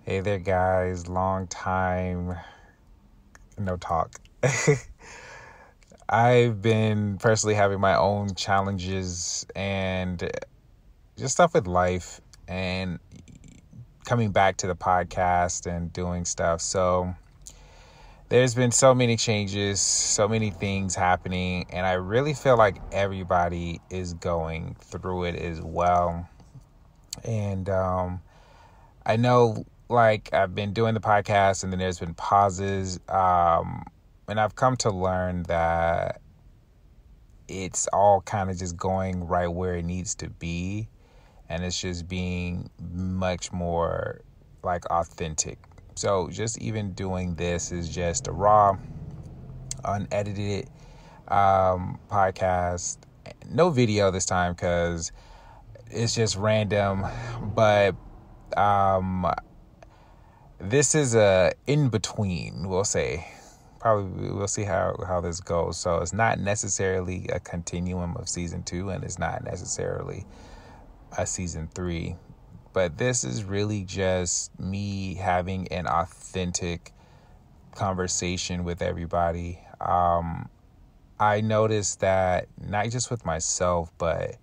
Hey there, guys. Long time no talk. I've been personally having my own challenges and just stuff with life and coming back to the podcast and doing stuff. So there's been so many changes, so many things happening, and I really feel like everybody is going through it as well. And I know, like, I've been doing the podcast and then there's been pauses. And I've come to learn that it's all kind of just going right where it needs to be. And it's just being much more like authentic. So just even doing this is just a raw, unedited podcast. No video this time because it's just random. But this is a in between, we'll say. Probably we'll see how this goes. So it's not necessarily a continuum of season 2, and it's not necessarily a season 3. But this is really just me having an authentic conversation with everybody. I noticed that not just with myself, but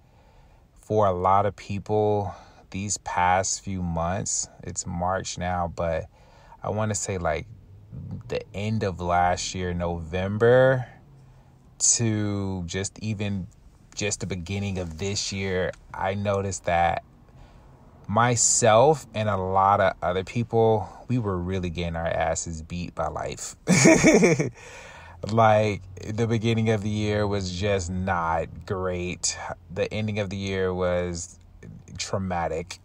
for a lot of people, these past few months, it's March now, but I want to say like the end of last year, November, to just the beginning of this year, I noticed that myself and a lot of other people, we were really getting our asses beat by life. Like, the beginning of the year was just not great. The ending of the year was traumatic,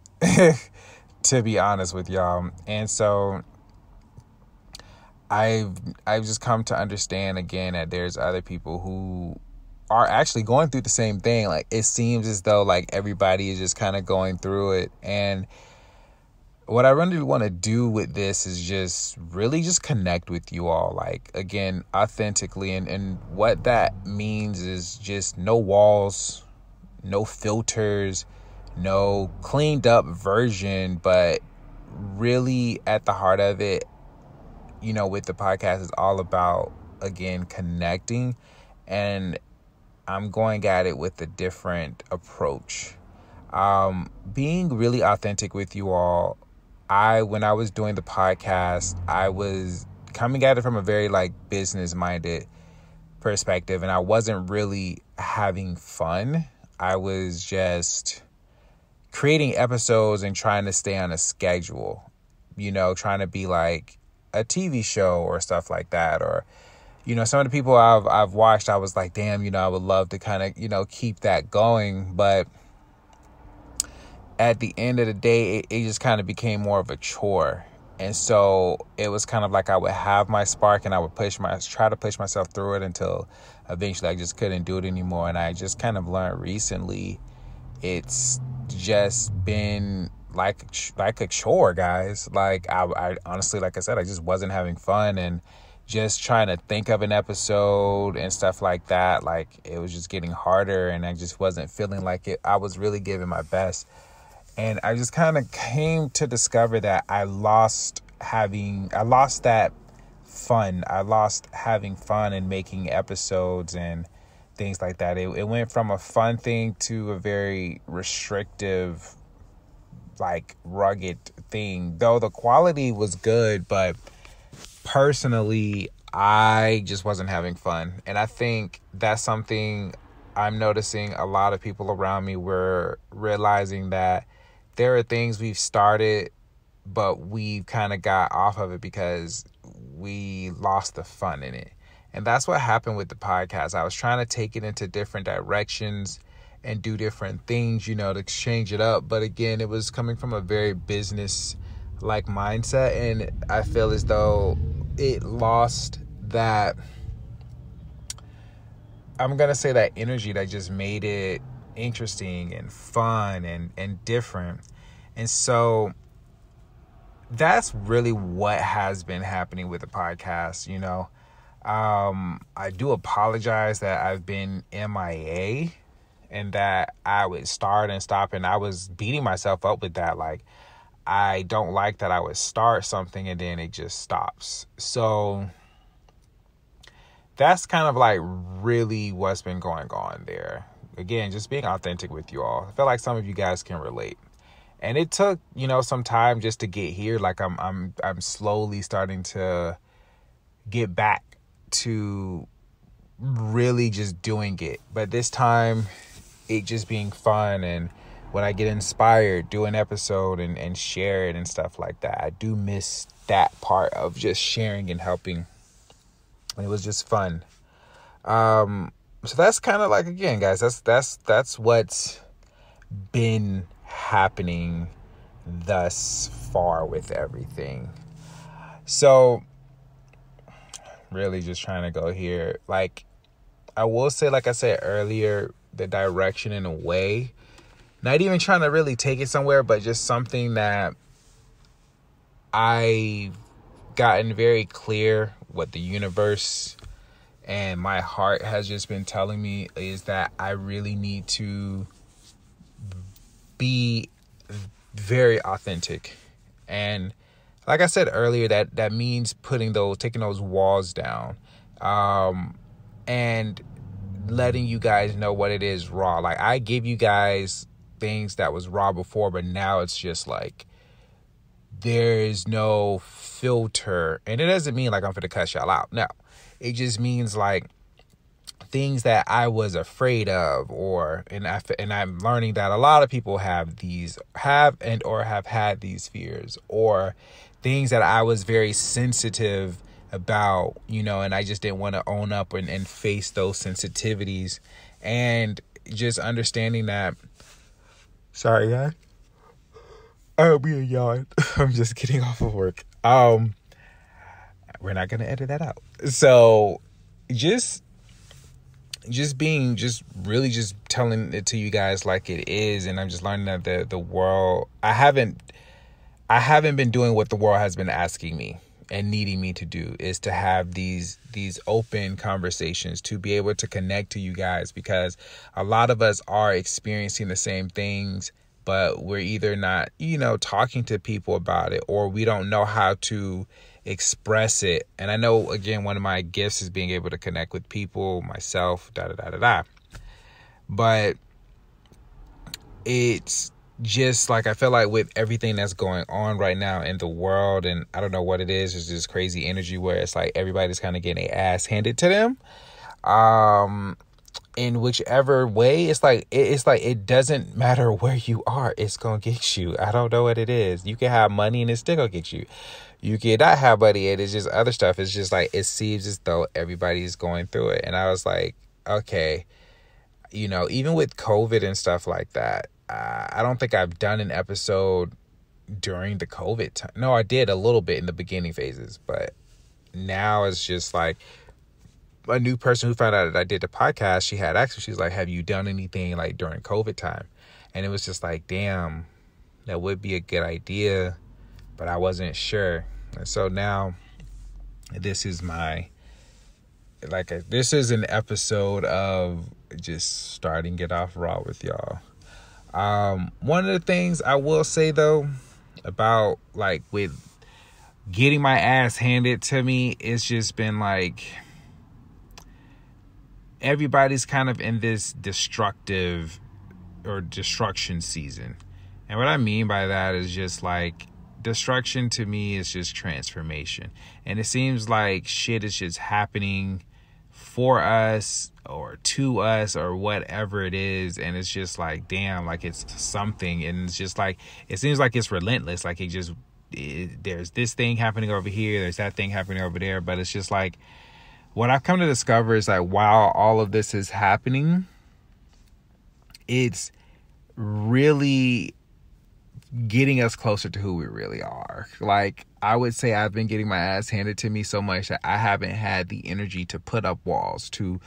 to be honest with y'all. And so I've just come to understand again that there's other people who are actually going through the same thing. Like, it seems as though like everybody is just kind of going through it. And what I really want to do with this is just really just connect with you all, like, again, authentically. And what that means is just no walls, no filters, no cleaned up version, but really at the heart of it, with the podcast is all about, again, connecting. And I'm going at it with a different approach. Being really authentic with you all. When I was doing the podcast, I was coming at it from a very like business minded perspective, and I wasn't really having fun. I was just creating episodes and trying to stay on a schedule, trying to be like a TV show or stuff like that. Or, some of the people I've watched, I was like, damn, I would love to kind of, keep that going. But at the end of the day, it just kind of became more of a chore. And so it was kind of like I would have my spark and I would try to push myself through it until eventually I just couldn't do it anymore. And I just kind of learned recently it's just been like a chore, guys. Like, I honestly, like I said, I just wasn't having fun, and just trying to think of an episode and stuff like that. Like, it was just getting harder, and I just wasn't feeling like I was really giving my best. And I just kind of came to discover that I lost that fun. I lost having fun and making episodes and things like that. It went from a fun thing to a very restrictive, like, rugged thing. Though the quality was good, but personally, I just wasn't having fun. And I think that's something I'm noticing a lot of people around me were realizing, that there are things we've started, but we've kind of got off of it because we lost the fun in it. And that's what happened with the podcast. I was trying to take it into different directions and do different things, to change it up. But again, it was coming from a very business-like mindset. And I feel as though it lost that, I'm going to say, that energy that just made it interesting and fun and different. And so that's really what has been happening with the podcast. I do apologize that I've been MIA and that I would start and stop, and I was beating myself up with that. Like, I don't like that I would start something and then it just stops. So that's kind of like really what's been going on there. Again, just being authentic with you all. I feel like some of you guys can relate. And it took, some time just to get here. Like I'm slowly starting to get back to really just doing it. But this time, it just being fun, and when I get inspired, do an episode and share it and stuff like that. I do miss that part of just sharing and helping. And it was just fun. So that's kind of like, again, guys, that's what's been happening thus far with everything. So really just trying to go here. Like, I will say, like I said earlier, the direction in a way, not even trying to really take it somewhere, but just something that I've gotten very clear what the universe and my heart has just been telling me is that I really need to be very authentic. And like I said earlier, that means taking those walls down, and letting you guys know what it is raw. Like, I give you guys things that was raw before, but now it's just like there is no filter. And it doesn't mean like I'm gonna cuss y'all out. No, it just means like things that I was afraid of, and I'm learning that a lot of people have had these fears, or things that I was very sensitive about, and I just didn't want to own up and face those sensitivities. And just understanding that, sorry guys, I'll be a yawn. I'm just getting off of work. We're not going to edit that out. So just really telling it to you guys like it is. And I'm just learning that the world, I haven't been doing what the world has been asking me and needing me to do, is to have these open conversations, to be able to connect to you guys, because a lot of us are experiencing the same things, but we're either not, talking to people about it, or we don't know how to express it. And I know, again, one of my gifts is being able to connect with people, myself, but it's just like, I feel like with everything that's going on right now in the world, and I don't know what it is, it's just crazy energy where it's like everybody's kind of getting their ass handed to them. In whichever way, it's like it doesn't matter where you are, it's gonna get you. I don't know what it is. You can have money and it's still gonna get you. You cannot have money and it's just other stuff. It's just like, it seems as though everybody's going through it. And I was like, okay, even with COVID and stuff like that, I don't think I've done an episode during the COVID time. No, I did a little bit in the beginning phases, but now it's just like, a new person who found out that I did the podcast, she had asked me, she's like, have you done anything like during COVID time? And it was just like, damn, that would be a good idea, but I wasn't sure. And so now this is this is an episode of just starting it off raw with y'all. One of the things I will say though, about like with getting my ass handed to me, it's just been like, everybody's kind of in this destruction season. And what I mean by that is just like, destruction to me is just transformation. And it seems like shit is just happening for us or to us or whatever it is. And it's just like, damn, like it's something. And it's just like, it seems like it's relentless. Like there's this thing happening over here, there's that thing happening over there. But it's just like, what I've come to discover is that while all of this is happening, it's really getting us closer to who we really are. Like, I would say I've been getting my ass handed to me so much that I haven't had the energy to put up walls, to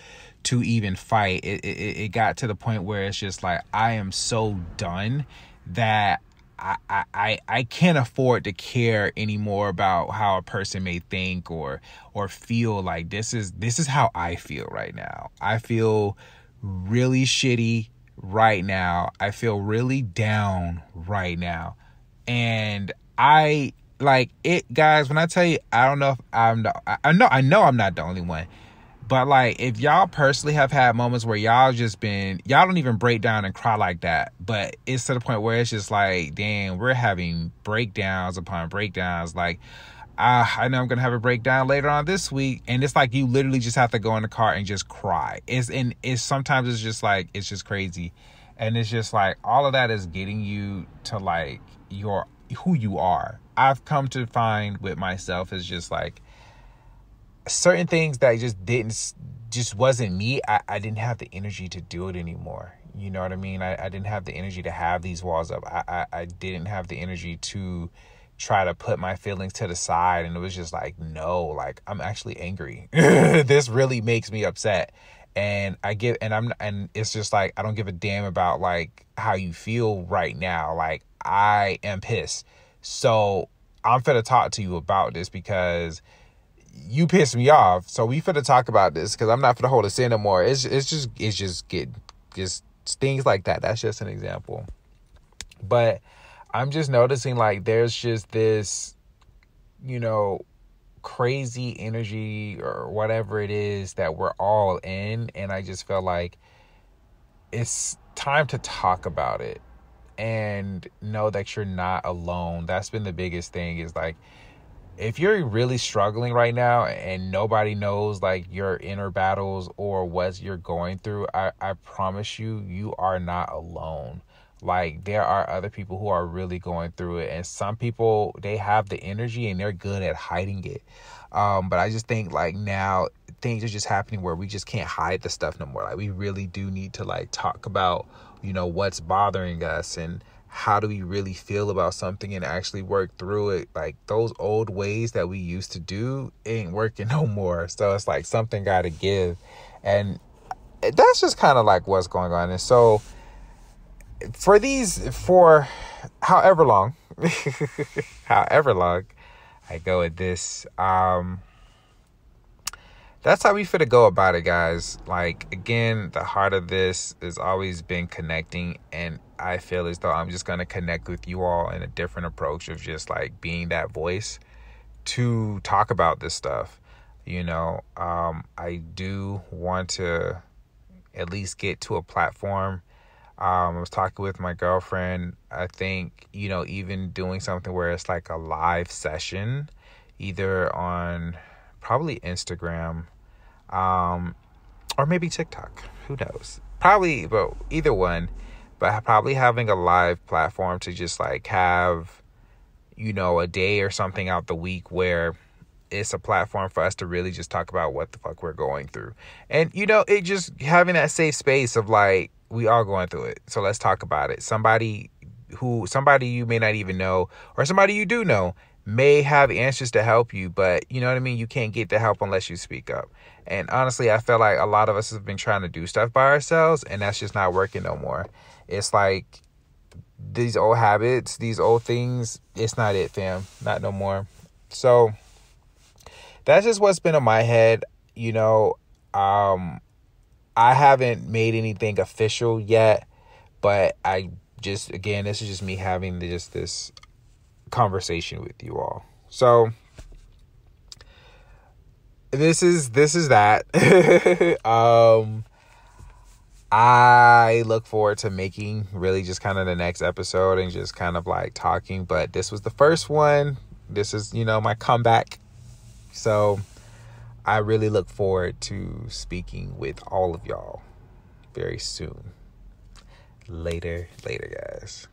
even fight. It got to the point where it's just like, I am so done that I can't afford to care anymore about how a person may think or feel. Like, this is how I feel right now. I feel really shitty right now. I feel really down right now. And I like it, guys. When I tell you, I don't know if I know I'm not the only one. But like, if y'all personally have had moments where y'all don't even break down and cry like that, but it's to the point where it's just like, damn, we're having breakdowns upon breakdowns. Like, I know I'm going to have a breakdown later on this week. And it's like, you literally just have to go in the car and just cry. Sometimes it's just like, it's just crazy. And it's just like, all of that is getting you to like who you are. I've come to find with myself is just like, certain things that just wasn't me. I didn't have the energy to do it anymore. You know what I mean? I didn't have the energy to have these walls up. I didn't have the energy to try to put my feelings to the side. And it was just like, no, like, I'm actually angry. This really makes me upset. And it's just like, I don't give a damn about like how you feel right now. Like, I am pissed. So I'm finna talk to you about this because you pissed me off. So we finna talk about this because I'm not finna hold this in no more. It's just things like that. That's just an example. But I'm just noticing like there's just this, crazy energy or whatever it is that we're all in. And I just felt like it's time to talk about it and know that you're not alone. That's been the biggest thing is like, if you're really struggling right now and nobody knows like your inner battles or what you're going through, I promise you are not alone. Like, there are other people who are really going through it. And some people, they have the energy and they're good at hiding it. But I just think like now things are just happening where we just can't hide the stuff no more. Like, we really do need to like talk about, what's bothering us and how do we really feel about something and actually work through it. Like, those old ways that we used to do ain't working no more. So it's like something got to give. And that's just kind of like what's going on. And so for however long I go with this, that's how we finna go about it, guys. Like, again, the heart of this has always been connecting, and I feel as though I'm just gonna connect with you all in a different approach of just like being that voice to talk about this stuff. I do want to at least get to a platform. I was talking with my girlfriend. I think, even doing something where it's like a live session, either on probably Instagram, or maybe TikTok. Who knows? Probably, but either one. But probably having a live platform to just like have, a day or something out the week where it's a platform for us to really just talk about what the fuck we're going through. And, it just having that safe space of like, we all going through it. So let's talk about it. Somebody you may not even know, or somebody you do know, may have answers to help you, but you know what I mean? You can't get the help unless you speak up. And honestly, I feel like a lot of us have been trying to do stuff by ourselves, and that's just not working no more. It's like these old habits, these old things, it's not it, fam. Not no more. So that's just what's been in my head. I haven't made anything official yet, but again, this is just me having this conversation with you all. So this is that. I look forward to making really just kind of the next episode and just kind of like talking, but this was the first one. This is, my comeback. So I really look forward to speaking with all of y'all very soon. Later, guys.